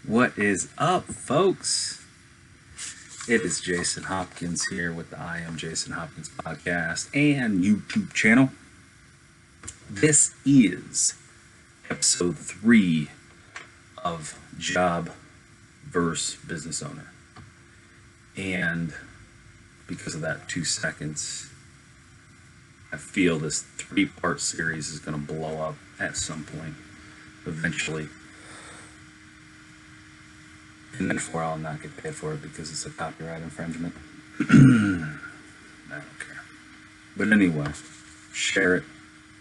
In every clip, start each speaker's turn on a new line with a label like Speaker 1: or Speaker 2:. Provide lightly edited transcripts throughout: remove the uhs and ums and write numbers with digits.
Speaker 1: What is up, folks? It is Jason Hopkins here with the I Am Jason Hopkins podcast and YouTube channel. This is episode 3 of Job versus Business Owner. And because of that 2 seconds, I feel this 3-part series is going to blow up at some point, eventually. And therefore, I'll not get paid for it because it's a copyright infringement. I don't care. But anyway, share it,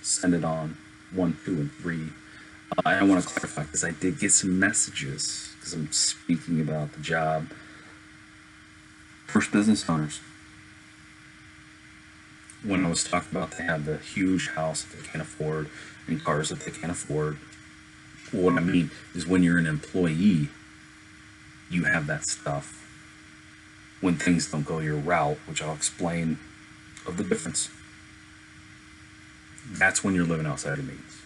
Speaker 1: send it on, 1, 2, and 3. I want to clarify because I did get some messages because I'm speaking about the job. First, business owners. When I was talking about they have the huge house that they can't afford and cars that they can't afford, what I mean is when you're an employee, you have that stuff. When things don't go your route, which I'll explain of the difference, that's when you're living outside of means.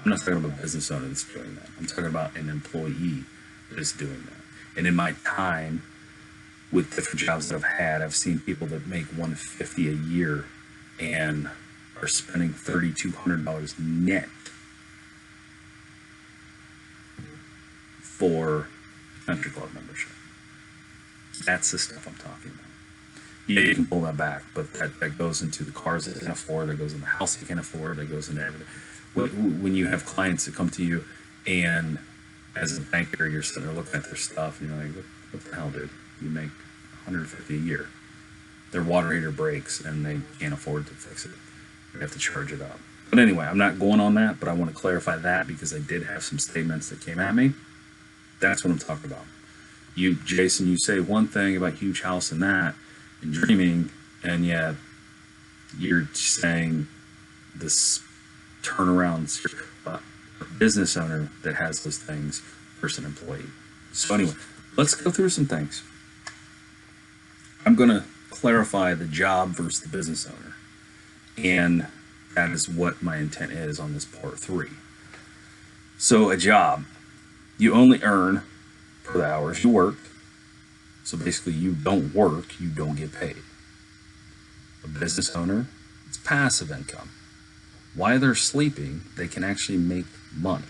Speaker 1: I'm not talking about a business owner that's doing that. I'm talking about an employee that is doing that. And in my time with different jobs that I've had, I've seen people that make $150 a year and are spending $3,200 net for country club membership. That's the stuff I'm talking about. Yeah, you can pull that back, but that goes into the cars that they can afford, that goes in the house they can afford, that goes into everything. When you have clients that come to you and as a banker, you're sitting there looking at their stuff and you're like, what the hell, dude? You make $150 a year. Their water heater breaks and they can't afford to fix it. They have to charge it up. But anyway, I'm not going on that, but I want to clarify that because I did have some statements that came at me. That's what I'm talking about. You, Jason, you say one thing about huge house and that and dreaming, and yet you're saying this turnaround business owner that has those things versus an employee. So anyway, let's go through some things. I'm going to clarify the job versus the business owner, and that is what my intent is on this part 3. So a job, you only earn per the hours you work. So basically, you don't work, you don't get paid. A business owner, it's passive income. While they're sleeping, they can actually make money.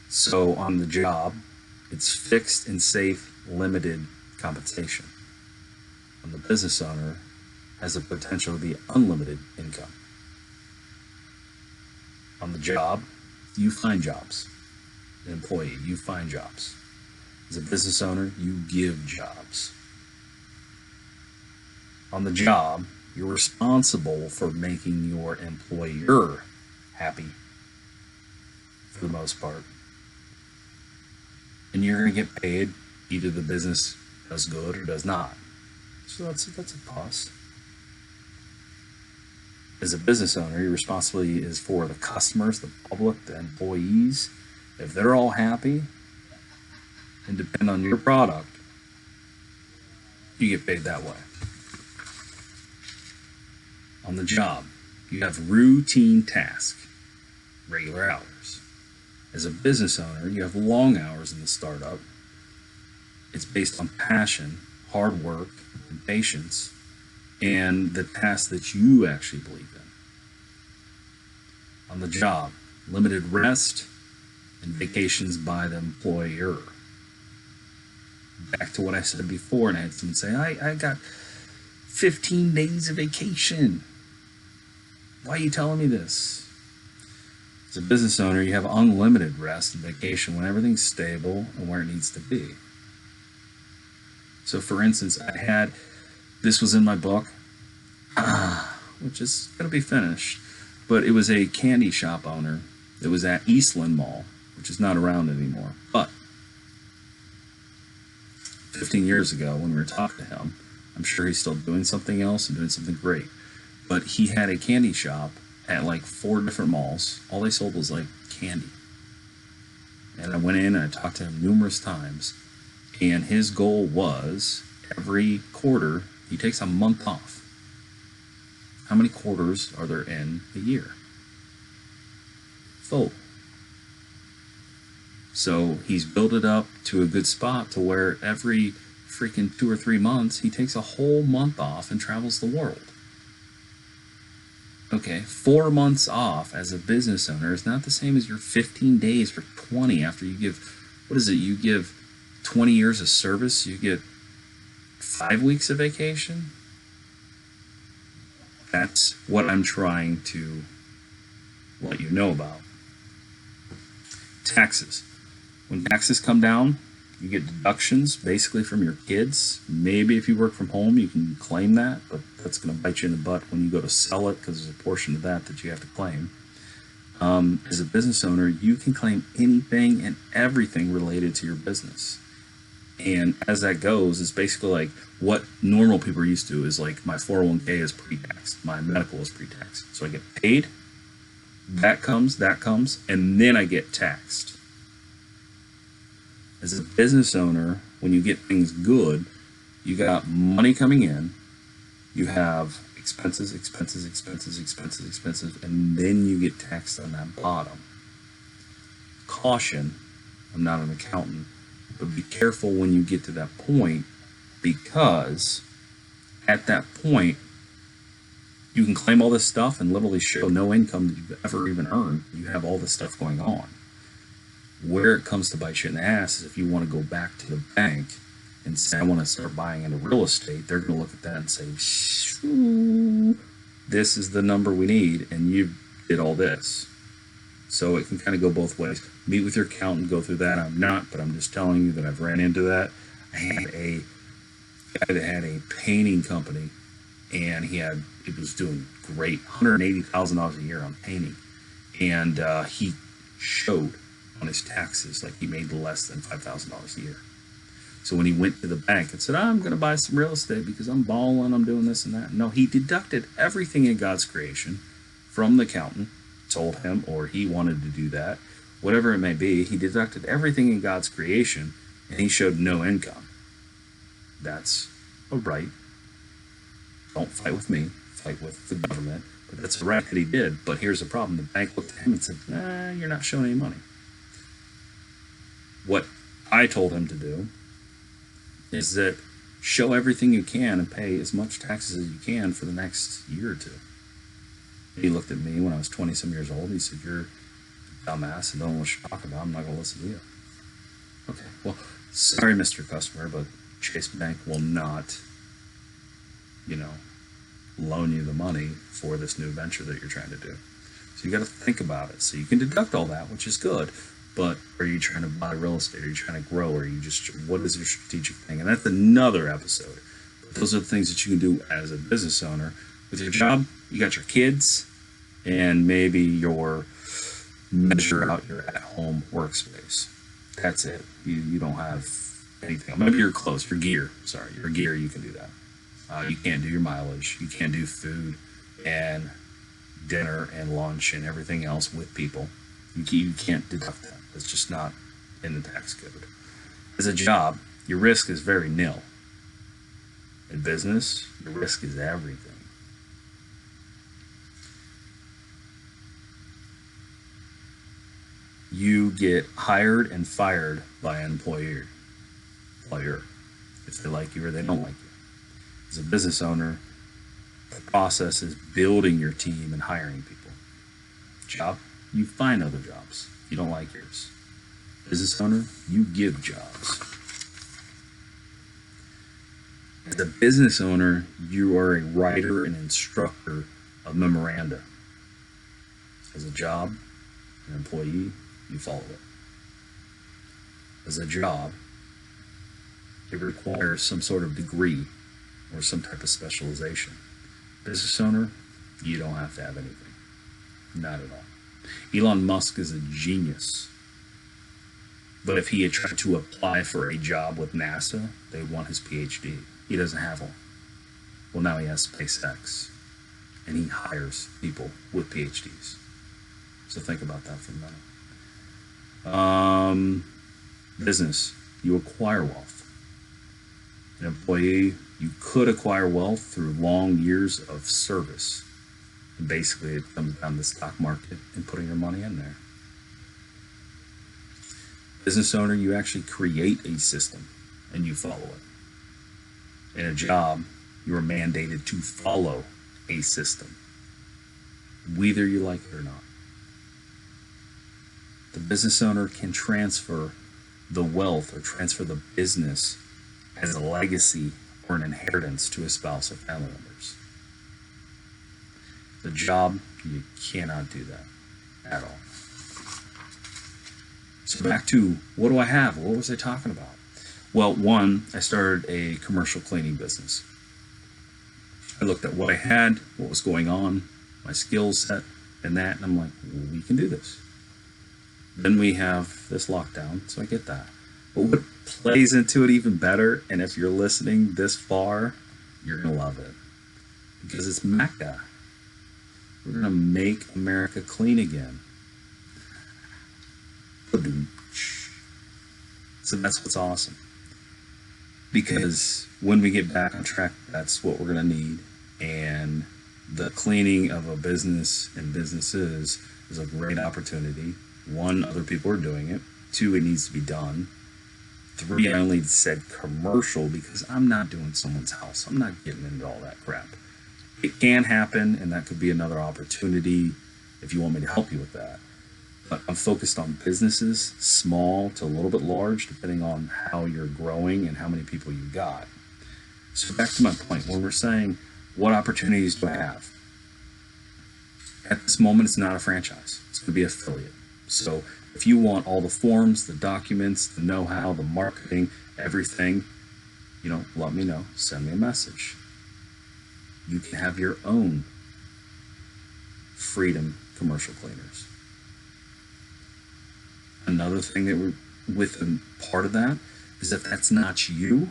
Speaker 1: So on the job, it's fixed and safe, limited compensation. And the business owner has the potential to be unlimited income. On the job, you find jobs. An employee, you find jobs. As a business owner, you give jobs. On the job, you're responsible for making your employer happy for the most part. And you're going to get paid either the business does good or does not. So that's a plus. As a business owner, your responsibility is for the customers, the public, the employees. If they're all happy and depend on your product, you get paid that way. On the job, you have routine tasks, regular hours. As a business owner, you have long hours in the startup. It's based on passion, hard work, and patience, and the tasks that you actually believe in. On the job, limited rest and vacations by the employer. Back to what I said before, and I had someone say, I got 15 days of vacation. Why are you telling me this? As a business owner, you have unlimited rest and vacation when everything's stable and where it needs to be. So for instance, this was in my book, which is going to be finished, but it was a candy shop owner that was at Eastland Mall, which is not around anymore. But 15 years ago when we were talking to him, I'm sure he's still doing something else and doing something great. But he had a candy shop at like 4 different malls. All they sold was like candy. And I went in and I talked to him numerous times. And his goal was every quarter, he takes a month off. How many quarters are there in a year? Full. So he's built it up to a good spot to where every freaking 2 or 3 months he takes a whole month off and travels the world. Okay, 4 months off as a business owner is not the same as your 15 days or 20 after you give, what is it? You give 20 years of service, you get 5 weeks of vacation. That's what I'm trying to let you know about. Taxes. When taxes come down, you get deductions basically from your kids. Maybe if you work from home, you can claim that, but that's going to bite you in the butt when you go to sell it because there's a portion of that you have to claim. As a business owner, you can claim anything and everything related to your business. And as that goes, it's basically like what normal people are used to is like my 401k is pre-taxed, my medical is pre-taxed. So I get paid, that comes, and then I get taxed. As a business owner, when you get things good, you got money coming in, you have expenses, and then you get taxed on that bottom. Caution, I'm not an accountant, but be careful when you get to that point, because at that point, you can claim all this stuff and literally show no income that you've ever even earned. You have all this stuff going on. Where it comes to bite you in the ass is if you want to go back to the bank and say, I want to start buying into real estate, they're going to look at that and say, this is the number we need, and you did all this. So it can kind of go both ways. Meet with your accountant, go through that. I'm not, but I'm just telling you that I've ran into that. I had a guy that had a painting company, and it was doing great, $180,000 a year on painting. And he showed on his taxes like he made less than $5,000 a year. So when he went to the bank and said, I'm going to buy some real estate because I'm balling, I'm doing this and that. No, he deducted everything in God's creation from the accountant, told him, or he wanted to do that, whatever it may be. He deducted everything in God's creation, and he showed no income. That's a right. Don't fight with me, fight with the government. But that's a right that he did. But here's the problem. The bank looked at him and said, you're not showing any money. What I told him to do is that show everything you can and pay as much taxes as you can for the next year or two. He looked at me when I was 20-some years old. He said, you're a dumbass and don't know what you're talking about. I'm not going to listen to you. Okay, well, sorry, Mr. Customer, but Chase Bank will not, loan you the money for this new venture that you're trying to do. So you got to think about it. So you can deduct all that, which is good. But are you trying to buy real estate? Are you trying to grow? Or are you what is your strategic thing? And that's another episode. But those are the things that you can do as a business owner. With your job, you got your kids, and maybe your measure out your at-home workspace. That's it. You don't have anything. Maybe your clothes, your gear. Sorry, your gear, you can do that. You can't do your mileage. You can't do food and dinner and lunch and everything else with people. You can't deduct that. It's just not in the tax code. As a job, your risk is very nil. In business, your risk is everything. You get hired and fired by an employer, if they like you or they don't like you. As a business owner, the process is building your team and hiring people. Job, you find other jobs. You don't like yours. Business owner, you give jobs. As a business owner, you are a writer and instructor of memoranda. As a job, an employee, you follow it. As a job, it requires some sort of degree or some type of specialization. Business owner, you don't have to have anything. Not at all. Elon Musk is a genius. But if he had tried to apply for a job with NASA, they want his PhD. He doesn't have one. Well, now he has SpaceX. And he hires people with PhDs. So think about that for a minute. Business, you acquire wealth. An employee, you could acquire wealth through long years of service. And basically, it comes down to the stock market and putting your money in there. Business owner, you actually create a system and you follow it. In a job, you are mandated to follow a system, whether you like it or not. The business owner can transfer the wealth or transfer the business as a legacy or an inheritance to a spouse or family members. The job, you cannot do that at all. So back to, what do I have? What was I talking about? Well, one, I started a commercial cleaning business. I looked at what I had, what was going on, my skill set, and that, and I'm like, well, we can do this. Then we have this lockdown, so I get that. But what plays into it even better, and if you're listening this far, you're going to love it. Because it's Mecca. We're going to make America clean again. So that's what's awesome. Because when we get back on track, that's what we're going to need. And the cleaning of a business and businesses is a great opportunity. One, other people are doing it. Two, it needs to be done. Three, I only said commercial because I'm not doing someone's house. I'm not getting into all that crap. It can happen, and that could be another opportunity if you want me to help you with that. But I'm focused on businesses, small to a little bit large, depending on how you're growing and how many people you got. So back to my point, when we're saying, what opportunities do I have? At this moment, it's not a franchise. It's going to be affiliate. So if you want all the forms, the documents, the know-how, the marketing, everything, let me know. Send me a message. You can have your own Freedom Commercial Cleaners. Another thing that we're with part of that is if that's not you,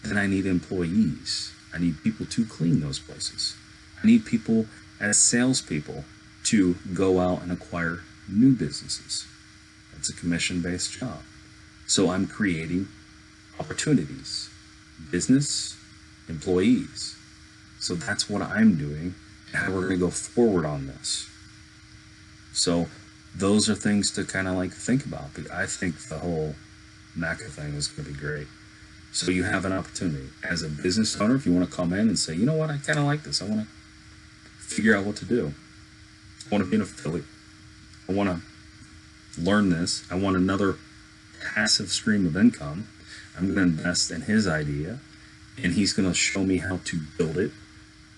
Speaker 1: then I need employees. I need people to clean those places. I need people as salespeople to go out and acquire new businesses. That's a commission-based job. So I'm creating opportunities, business, employees. So that's what I'm doing and how we're going to go forward on this. So those are things to kind of think about. But I think the whole NACA thing is going to be great. So you have an opportunity as a business owner, if you want to come in and say, you know what, I kind of like this. I want to figure out what to do. I want to be an affiliate. I want to learn this. I want another passive stream of income. I'm going to invest in his idea, and he's going to show me how to build it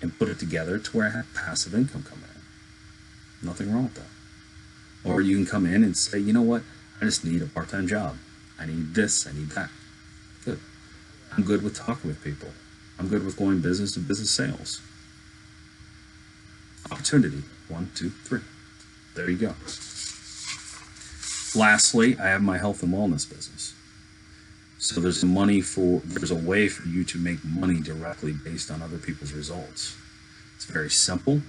Speaker 1: and put it together to where I have passive income coming in. Nothing wrong with that. Or you can come in and say, you know what, I just need a part-time job. I need this, I need that. Good. I'm good with talking with people. I'm good with going business to business sales. Opportunity. 1, 2, 3. There you go. Lastly, I have my health and wellness business. So there's a way for you to make money directly based on other people's results. It's very simple,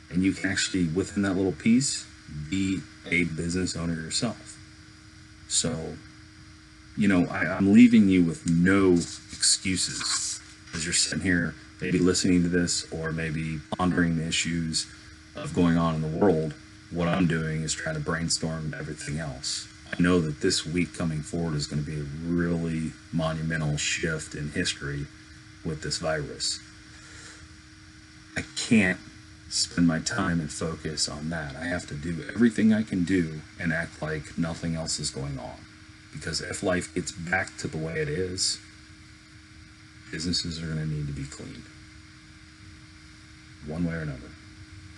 Speaker 1: and you can actually, within that little piece, be a business owner yourself. So, I'm leaving you with no excuses as you're sitting here, maybe listening to this, or maybe pondering the issues of going on in the world. What I'm doing is trying to brainstorm everything else. I know that this week coming forward is going to be a really monumental shift in history with this virus. I can't spend my time and focus on that. I have to do everything I can do and act like nothing else is going on. Because if life gets back to the way it is, businesses are going to need to be cleaned. One way or another.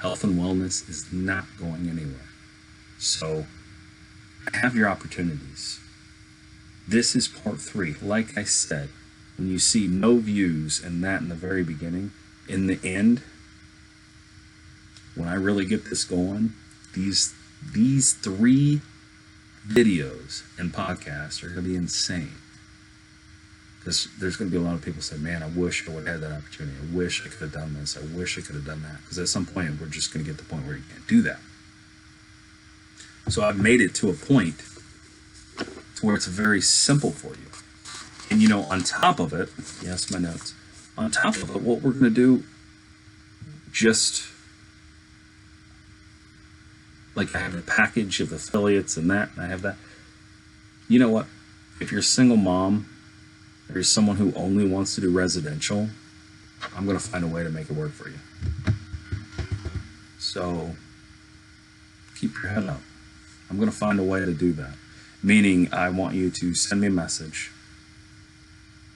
Speaker 1: Health and wellness is not going anywhere. So, have your opportunities. This is part 3. Like I said, when you see no views and that in the very beginning, in the end, when I really get this going, these 3 videos and podcasts are going to be insane. Because there's going to be a lot of people say, man, I wish I would have had that opportunity. I wish I could have done this. I wish I could have done that. Because at some point, we're just going to get to the point where you can't do that. So I've made it to a point to where it's very simple for you. And on top of it, yes, my notes. On top of it, what we're going to do, just like I have a package of affiliates and that, and I have that. You know what? If you're a single mom, or you're someone who only wants to do residential, I'm going to find a way to make it work for you. So keep your head up. I'm going to find a way to do that. Meaning, I want you to send me a message,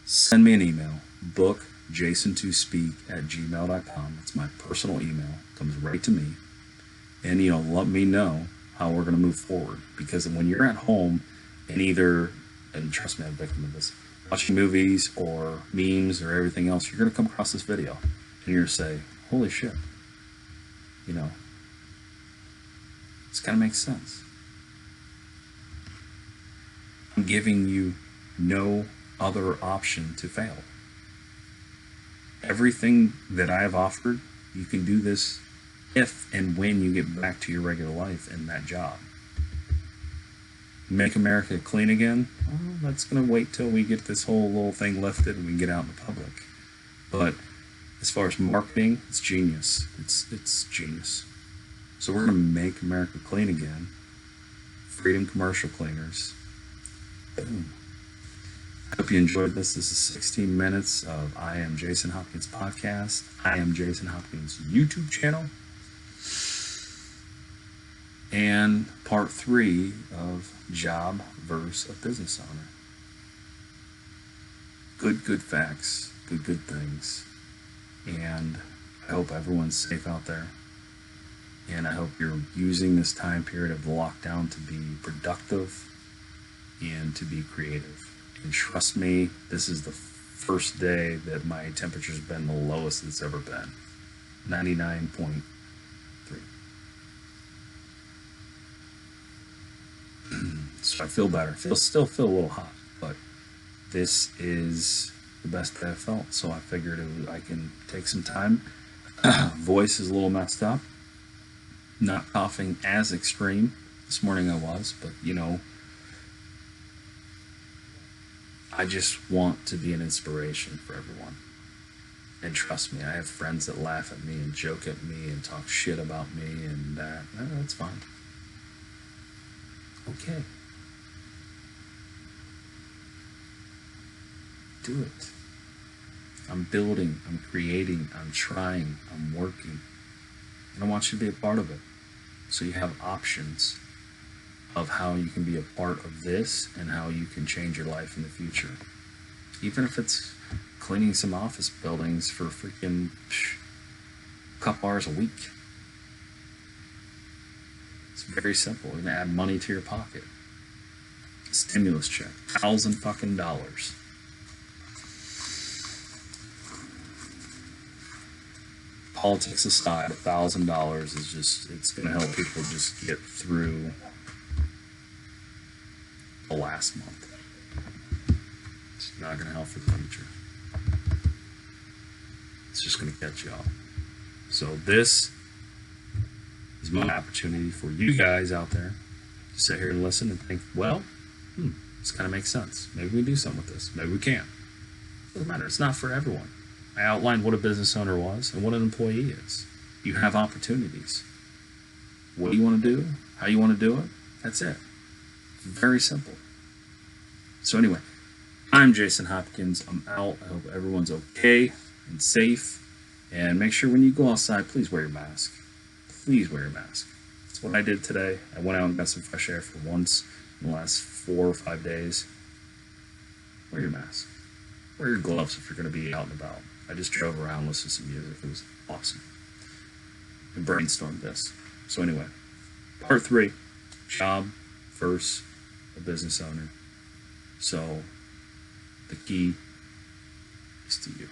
Speaker 1: send me an email, book jason2speak@gmail.com. It's my personal email. It comes right to me. And, let me know how we're going to move forward. Because when you're at home and and trust me, I'm a victim of this, watching movies or memes or everything else, you're going to come across this video. And you're going to say, holy shit. This kind of makes sense. I'm giving you no other option to fail. Everything that I have offered, you can do this if and when you get back to your regular life in that job. Make America clean again? Well, that's going to wait till we get this whole little thing lifted and we can get out in the public. But as far as marketing, it's genius. It's genius. So we're going to make America clean again. Freedom Commercial Cleaners. Boom. I hope you enjoyed this. This is 16 minutes of I Am Jason Hopkins podcast. I Am Jason Hopkins YouTube channel. And part 3 of job versus a business owner. Good facts. Good things. And I hope everyone's safe out there. And I hope you're using this time period of lockdown to be productive and to be creative. And trust me, this is the first day that my temperature's been the lowest it's ever been. 99.3. So I feel better. Still feel a little hot, but this is the best that I've felt. So I figured I can take some time. Voice is a little messed up. Not coughing as extreme. This morning I was, but I just want to be an inspiration for everyone. And trust me, I have friends that laugh at me and joke at me and talk shit about me, and that's fine. Okay. Do it. I'm building, I'm creating, I'm trying, I'm working. And I want you to be a part of it. So you have options of how you can be a part of this and how you can change your life in the future. Even if it's cleaning some office buildings for freaking a couple hours a week. It's very simple. You're gonna add money to your pocket. Stimulus check, $1,000. Politics aside, $1,000 is it's going to help people just get through the last month. It's not going to help for the future. It's just going to catch you up. So this is my opportunity for you guys out there to sit here and listen and think, well, this kind of makes sense. Maybe we can do something with this. Maybe we can't. Doesn't matter. It's not for everyone. I outlined what a business owner was and what an employee is. You have opportunities. What do you want to do? How you want to do it? That's it. Very simple. So anyway, I'm Jason Hopkins. I'm out. I hope everyone's okay and safe. And make sure when you go outside, please wear your mask. Please wear your mask. That's what I did today. I went out and got some fresh air for once in the last 4 or 5 days. Wear your mask. Wear your gloves if you're going to be out and about. I just drove around, listened to some music. It was awesome. And brainstormed this. So anyway, part 3, job versus a business owner. So the key is to you.